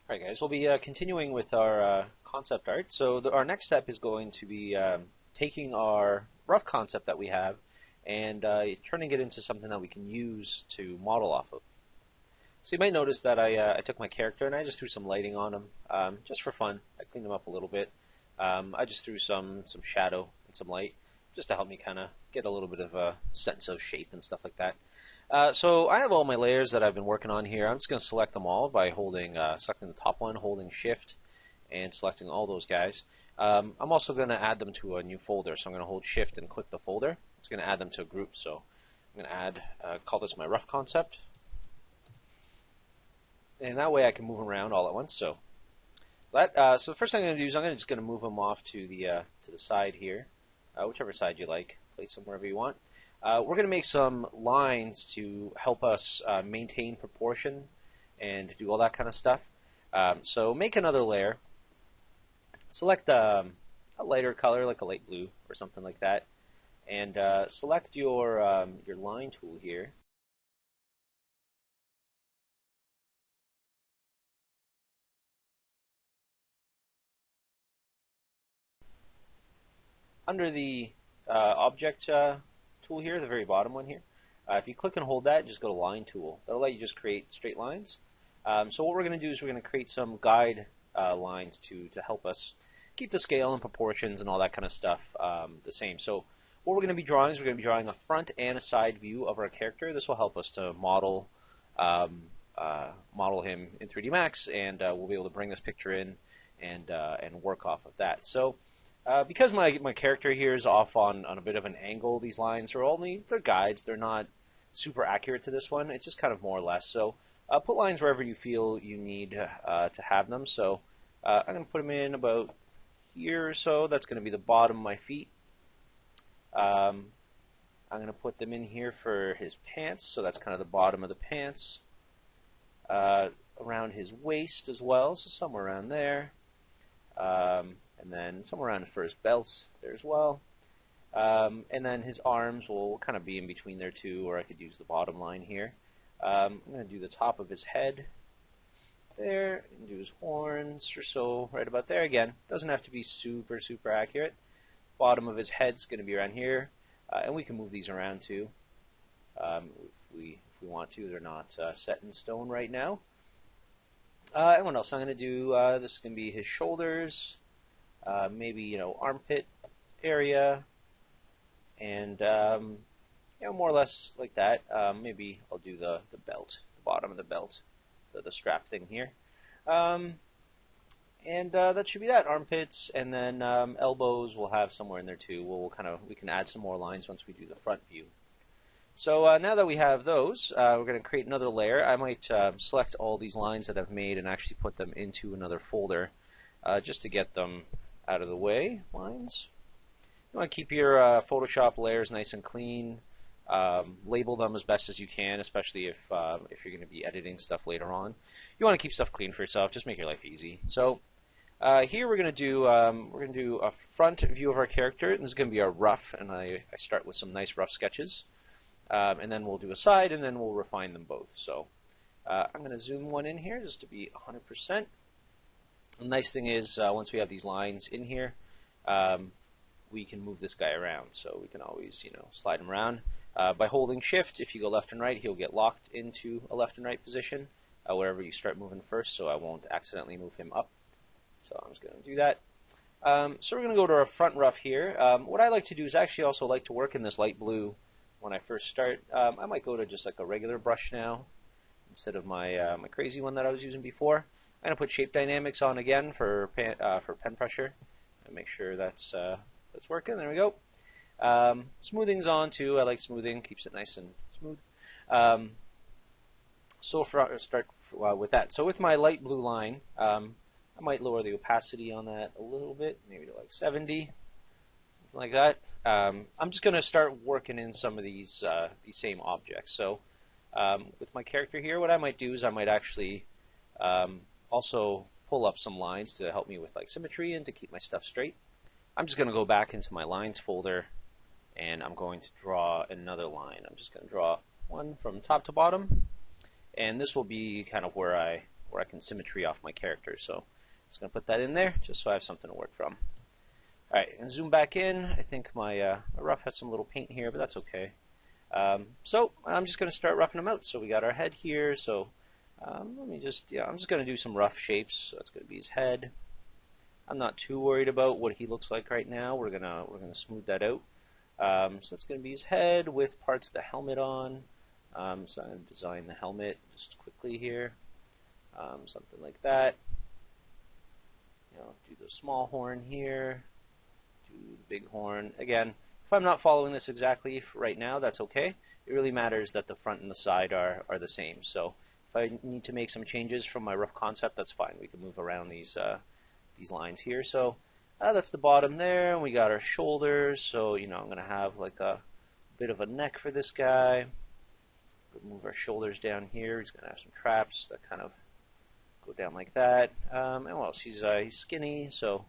Alright guys, we'll be continuing with our concept art. So our next step is going to be taking our rough concept that we have and turning it into something that we can use to model off of. So you might notice that I took my character and I just threw some lighting on him, just for fun. I cleaned him up a little bit. I just threw some shadow and some light just to help me kind of get a little bit of a sense of shape and stuff like that. So I have all my layers that I've been working on here. I'm just going to select them all by selecting the top one, holding Shift, and selecting all those guys. I'm also going to add them to a new folder. So I'm going to hold Shift and click the folder. It's going to add them to a group. So I'm going to call this my rough concept. And that way I can move them around all at once. So the first thing I'm going to do is I'm just going to move them off to the side here, whichever side you like. Place them wherever you want. We're going to make some lines to help us maintain proportion and do all that kind of stuff. So make another layer. Select a lighter color, like a light blue or something like that, and select your line tool here. Under the object tool here, the very bottom one here, if you click and hold that, just go to line tool. That'll let you just create straight lines. So what we're going to do is we're going to create some guide lines to help us keep the scale and proportions and all that kind of stuff the same. So what we're going to be drawing is we're going to be drawing a front and a side view of our character. This will help us to model him in 3D Max, and we'll be able to bring this picture in and work off of that. So because my character here is off on a bit of an angle, these lines they're guides. They're not super accurate to this one. It's just kind of more or less. So put lines wherever you feel you need to have them. So I'm going to put them in about here or so. That's going to be the bottom of my feet. I'm going to put them in here for his pants. So that's kind of the bottom of the pants. Around his waist as well. So somewhere around there. And then somewhere around for his belt there as well. And then his arms will kind of be in between there too, or I could use the bottom line here. I'm going to do the top of his head there, and do his horns or so right about there. Again, doesn't have to be super accurate. Bottom of his head's going to be around here, and we can move these around too if we want to. They're not set in stone right now. And what else I'm going to do? This is going to be his shoulders. Maybe armpit area, and more or less like that. Maybe I'll do the belt, the bottom of the belt, the strap thing here, and that should be that. Armpits, and then elbows we'll have somewhere in there too. We can add some more lines once we do the front view. So now that we have those, we're going to create another layer. I might select all these lines that I've made and actually put them into another folder just to get them out of the way. Lines. You want to keep your Photoshop layers nice and clean. Label them as best as you can, especially if you're going to be editing stuff later on. You want to keep stuff clean for yourself. Just make your life easy. So here we're going to do a front view of our character. And this is going to be our rough, and I start with some nice rough sketches, and then we'll do a side, and then we'll refine them both. So I'm going to zoom one in here just to be 100%. The nice thing is, once we have these lines in here, we can move this guy around. So we can always, slide him around. By holding Shift, if you go left and right, he'll get locked into a left and right position wherever you start moving first, so I won't accidentally move him up. So I'm just going to do that. So we're going to go to our front rough here. What I like to do is actually also like to work in this light blue when I first start. I might go to just like a regular brush now instead of my crazy one that I was using before. I'm going to put shape dynamics on again for pen pressure and make sure that's working. There we go. Smoothing's on too. I like smoothing, keeps it nice and smooth. So start with that. So with my light blue line, I might lower the opacity on that a little bit, maybe to like 70, something like that. I'm just going to start working in some of these same objects. So with my character here, what I might do is I might actually also pull up some lines to help me with like symmetry and to keep my stuff straight. I'm just going to go back into my lines folder, and I'm going to draw another line. I'm just going to draw one from top to bottom, and this will be kind of where I where I can symmetry off my character. So just going to put that in there just so I have something to work from. Alright, and zoom back in. I think my rough has some little paint here, but that's okay. So I'm just going to start roughing them out. So we got our head here. So let me just, I'm just going to do some rough shapes. So that's going to be his head. I'm not too worried about what he looks like right now. We're gonna smooth that out. So that's going to be his head with parts of the helmet on. So I'm going to design the helmet just quickly here. Something like that. Do the small horn here. Do the big horn. Again, if I'm not following this exactly right now, that's okay. It really matters that the front and the side are the same. So if I need to make some changes from my rough concept, that's fine. We can move around these lines here. So that's the bottom there, and we got our shoulders. So I'm going to have like a bit of a neck for this guy. We'll move our shoulders down here. He's going to have some traps that kind of go down like that. And what else? He's skinny, so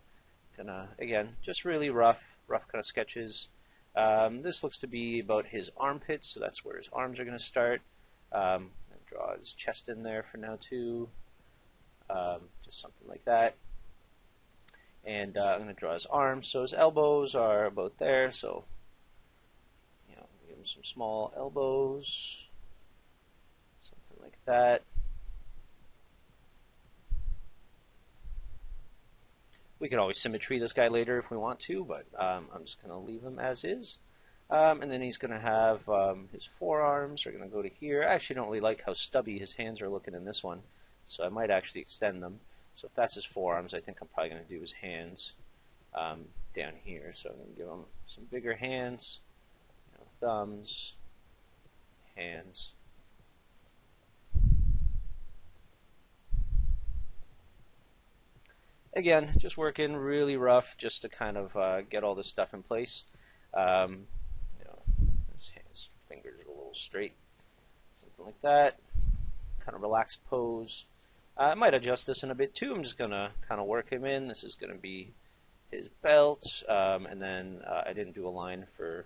gonna again just really rough kind of sketches. This looks to be about his armpits, so that's where his arms are going to start. Draw his chest in there for now too, just something like that. And I'm going to draw his arms. So his elbows are about there. So give him some small elbows, something like that. We can always symmetry this guy later if we want to, but I'm just going to leave him as is. And then he's going to have his forearms are going to go to here. I actually don't really like how stubby his hands are looking in this one, so I might actually extend them. So if that's his forearms, I think I'm probably going to do his hands down here. So I'm going to give him some bigger hands, thumbs, hands. Again, just working really rough just to kind of get all this stuff in place. His fingers are a little straight, something like that. Kind of relaxed pose. I might adjust this in a bit too. I'm just going to kind of work him in. This is going to be his belt, and then I didn't do a line for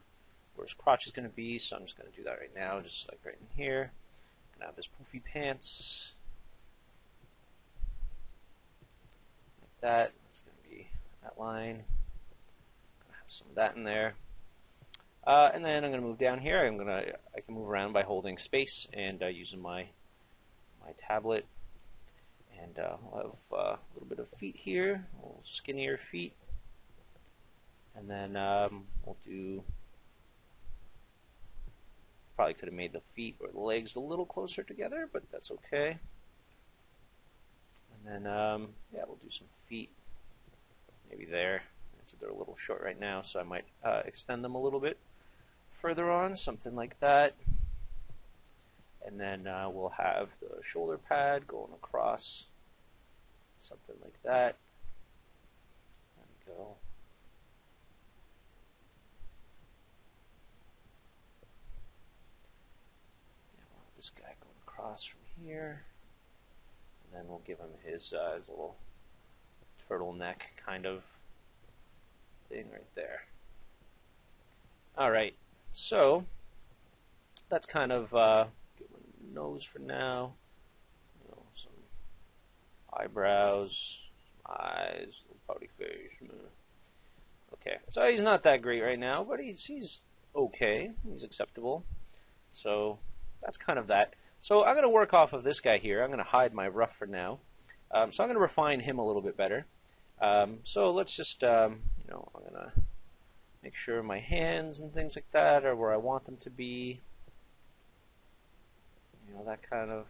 where his crotch is going to be, so I'm just going to do that right now, just like right in here. Going to have his poofy pants. That. That's going to be that line. Gonna have some of that in there. And then I'm going to move down here. I can move around by holding space and using my tablet. And we'll have a little bit of feet here, a little skinnier feet. And then we'll do. Probably could have made the feet or the legs a little closer together, but that's okay. And then, we'll do some feet, maybe there. They're a little short right now, so I might extend them a little bit further on, something like that. And then we'll have the shoulder pad going across, something like that. There we go. Yeah, we'll have this guy going across from here. And then we'll give him his little turtleneck kind of thing right there. Alright, so that's kind of give him a nose for now. Some eyebrows, eyes, little pouty face. Okay, so he's not that great right now, but he's okay. He's acceptable. So that's kind of that. So I'm going to work off of this guy here. I'm going to hide my rough for now. So I'm going to refine him a little bit better. So let's just, I'm going to make sure my hands and things like that are where I want them to be. That kind of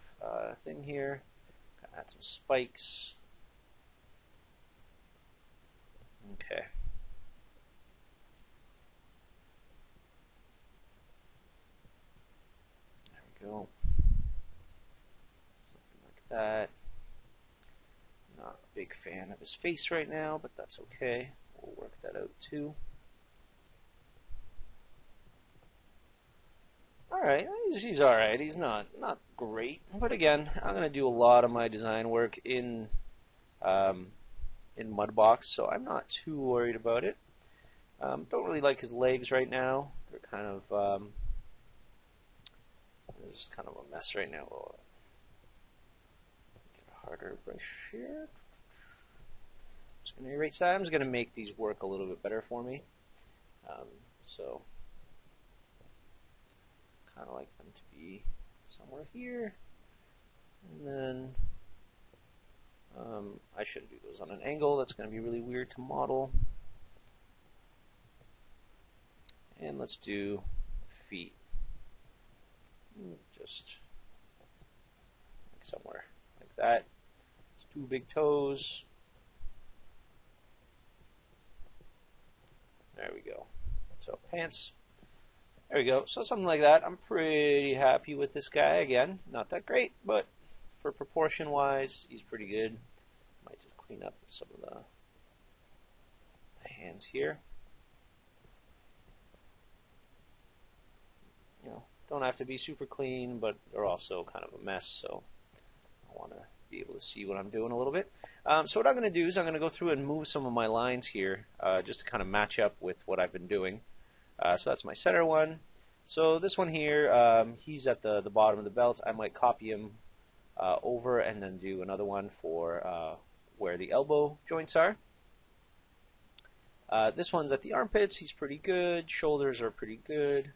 thing here. Gonna add some spikes. Okay. There we go. That. Not a big fan of his face right now, but that's okay. We'll work that out too. Alright, he's alright. He's not great. But again, I'm going to do a lot of my design work in Mudbox, so I'm not too worried about it. Don't really like his legs right now. They're kind of it's just kind of a mess right now. Get a harder brush here. Just going to erase that. I'm just going to make these work a little bit better for me. So, kind of like them to be somewhere here. And then I shouldn't do those on an angle. That's going to be really weird to model. And let's do feet. Just like somewhere like that. It's 2 big toes. There we go. So pants. There we go. So something like that. I'm pretty happy with this guy. Again, not that great, but for proportion wise, he's pretty good. Might just clean up some of the hands here. You know, don't have to be super clean, but they're also kind of a mess, so I want to be able to see what I'm doing a little bit. So what I'm going to do is I'm going to go through and move some of my lines here just to kind of match up with what I've been doing. So that's my center one. So this one here, he's at the bottom of the belt. I might copy him over and then do another one for where the elbow joints are. This one's at the armpits. He's pretty good. Shoulders are pretty good.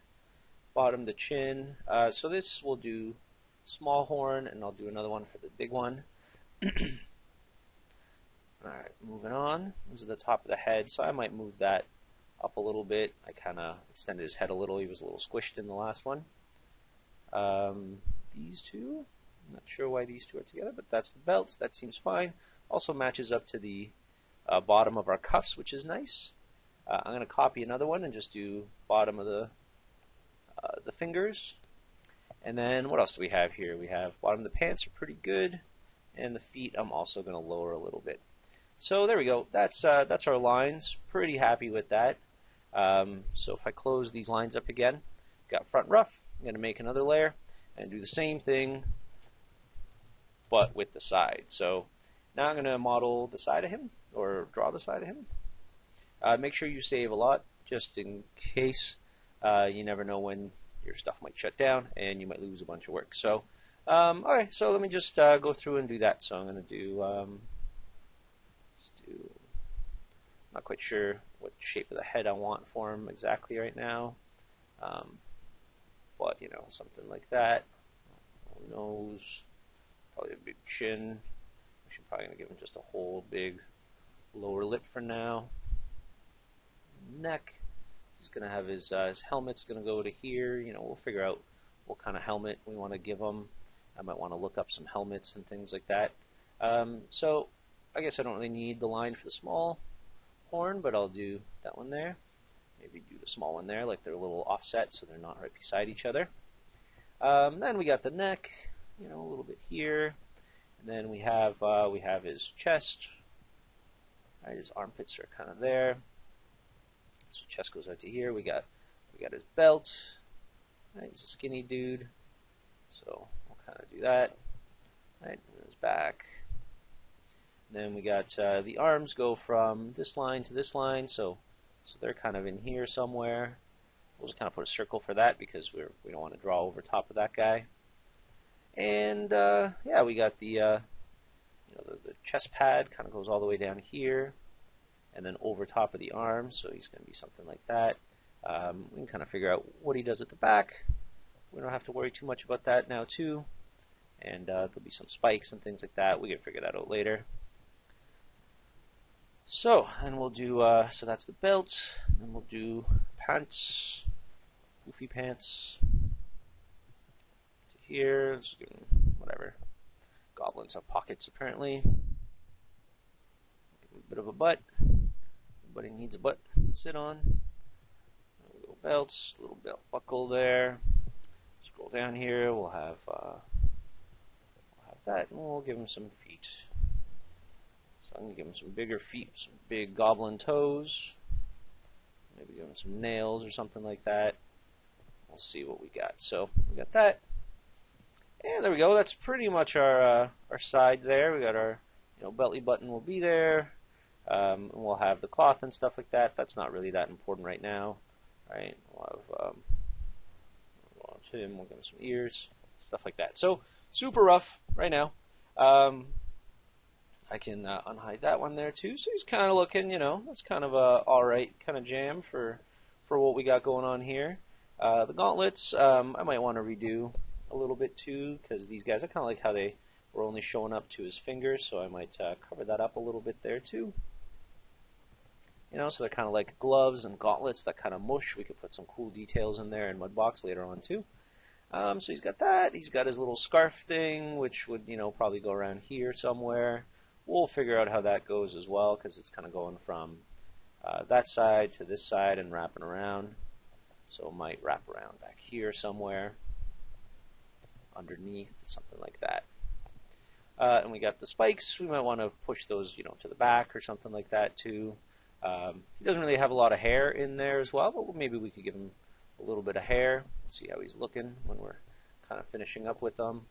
Bottom to chin. So this will do small horn, and I'll do another one for the big one. Alright, moving on. This is the top of the head, so I might move that up a little bit. I kind of extended his head a little. He was a little squished in the last one. These two, I'm not sure why these two are together, but that's the belt. That seems fine. Also matches up to the bottom of our cuffs, which is nice. I'm going to copy another one and just do bottom of the fingers. And then what else do we have here? We have bottom of the pants are pretty good, and the feet I'm also going to lower a little bit. So there we go. That's our lines. Pretty happy with that. So if I close these lines up again, got front rough. I'm going to make another layer and do the same thing, but with the side. So now I'm going to model the side of him, or draw the side of him. Make sure you save a lot, just in case. You never know when your stuff might shut down and you might lose a bunch of work. So, alright, so let me just go through and do that. So I'm going to do, not quite sure what shape of the head I want for him exactly right now. But, you know, something like that. Nose, probably a big chin. I should probably give him just a whole big lower lip for now. Neck. He's going to have his helmet's going to go to here. You know, we'll figure out what kind of helmet we want to give him. I might want to look up some helmets and things like that. So I guess I don't really need the line for the small horn, but I'll do that one there. Maybe do the small one there, like they're a little offset so they're not right beside each other. Then we got the neck, you know, a little bit here. And then we have his chest. Right, his armpits are kind of there. So chest goes out to here. We got his belt. Right, he's a skinny dude. So we'll kind of do that. Right, and his back. And then we got the arms go from this line to this line. So they're kind of in here somewhere. We'll just kind of put a circle for that because we don't want to draw over top of that guy. And yeah, we got the the chest pad kind of goes all the way down here, and then over top of the arm. So he's going to be something like that. We can kind of figure out what he does at the back. We don't have to worry too much about that now too. And there'll be some spikes and things like that. We can figure that out later. So, and we'll do, so that's the belt, and then we'll do pants, goofy pants, to here, just give them whatever. Goblins have pockets apparently. Give him a bit of a butt. Everybody needs a butt to sit on. There we go, belts, little belt buckle there. Scroll down here, we'll have that, and we'll give him some feet. So I'm going to give him some bigger feet, some big goblin toes. Maybe give him some nails or something like that. We'll see what we got. So we got that. And there we go. That's pretty much our side there. We got our belly button will be there. And we'll have the cloth and stuff like that. That's not really that important right now. Right? We'll have him. We'll give him some ears, stuff like that. So super rough right now. I can unhide that one there too. So he's kind of looking, that's kind of a all right kind of jam for what we got going on here. The gauntlets, I might want to redo a little bit too, because these guys, I kind of like how they were only showing up to his fingers, so I might cover that up a little bit there too. So they're kind of like gloves and gauntlets that kind of mush. We could put some cool details in there in Mudbox later on too. So he's got that. He's got his little scarf thing, which would, probably go around here somewhere. We'll figure out how that goes as well, because it's kind of going from that side to this side and wrapping around. So it might wrap around back here somewhere, underneath, something like that. And we got the spikes. We might want to push those, to the back or something like that too. He doesn't really have a lot of hair in there as well, but maybe we could give him a little bit of hair. Let's see how he's looking when we're kind of finishing up with them.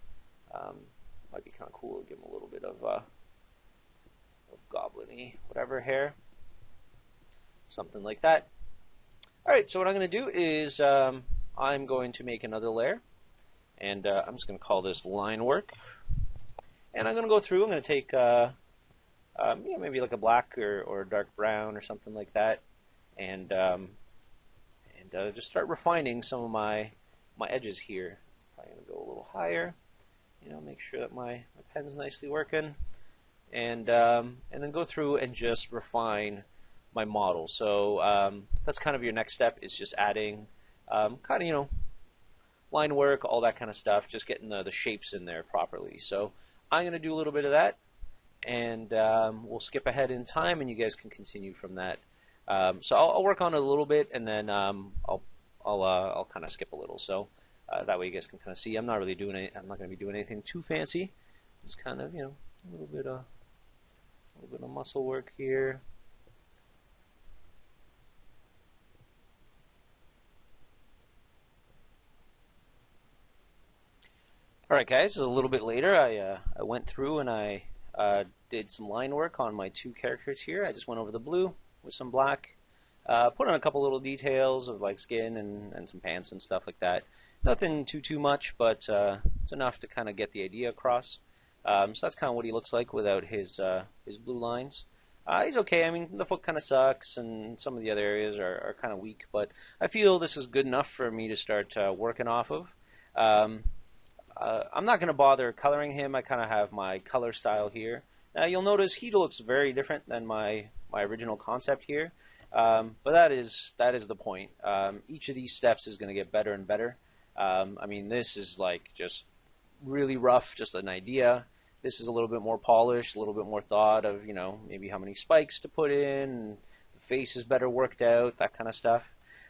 Might be kind of cool to give him a little bit of goblin-y, whatever hair. Something like that. Alright, so what I'm going to do is I'm going to make another layer. And I'm just going to call this line work. And I'm going to go through, I'm going to take maybe like a black or a dark brown or something like that. And just start refining some of my edges here. I'm going to go a little higher. Make sure that my pen's nicely working. And then go through and just refine my model. So that's kind of your next step, is just adding line work, all that kind of stuff, just getting the shapes in there properly. So I'm going to do a little bit of that, and we'll skip ahead in time, and you guys can continue from that. So I'll work on it a little bit, and then I'll kind of skip a little. So that way you guys can kind of see. I'm not going to be doing anything too fancy. Just kind of a little bit of muscle work here. Alright guys, this is a little bit later. I went through and I did some line work on my two characters here. I just went over the blue with some black. Put on a couple little details of like skin and some pants and stuff like that. Nothing too much, but it's enough to kind of get the idea across. So that's kind of what he looks like without his blue lines. He's okay. I mean, the foot kind of sucks, and some of the other areas are kind of weak, but I feel this is good enough for me to start working off of. I'm not going to bother coloring him. I kind of have my color style here. Now you'll notice he looks very different than my original concept here, but that is the point. Each of these steps is going to get better and better. I mean, this is like just really rough, just an idea. This is a little bit more polished, a little bit more thought of, maybe how many spikes to put in, the face is better worked out, that kind of stuff.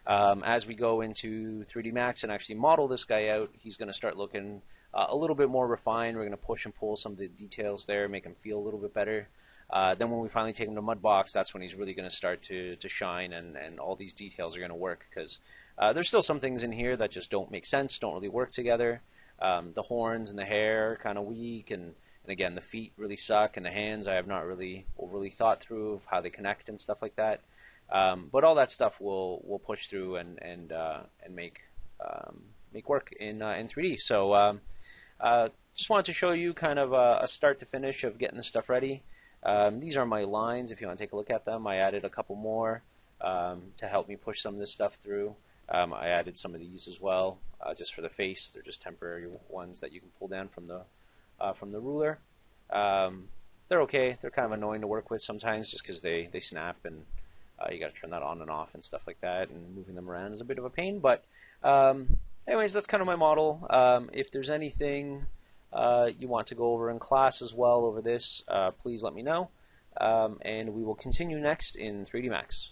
As we go into 3D Max and actually model this guy out, he's going to start looking a little bit more refined. We're going to push and pull some of the details there, make him feel a little bit better. Then when we finally take him to Mudbox, that's when he's really going to start to shine, and all these details are going to work, because there's still some things in here that just don't make sense, don't really work together. The horns and the hair are kind of weak, and again, the feet really suck, and the hands I have not really overly thought through of how they connect and stuff like that. But all that stuff we'll push through and make work in 3D. So just wanted to show you kind of a start to finish of getting this stuff ready. These are my lines. If you want to take a look at them, I added a couple more to help me push some of this stuff through. I added some of these as well, just for the face. They're just temporary ones that you can pull down from the ruler. They're okay. They're kind of annoying to work with sometimes, just because they snap, and you got to turn that on and off and stuff like that, and moving them around is a bit of a pain. But anyways, that's kind of my model. If there's anything you want to go over in class as well over this, please let me know, and we will continue next in 3D Max.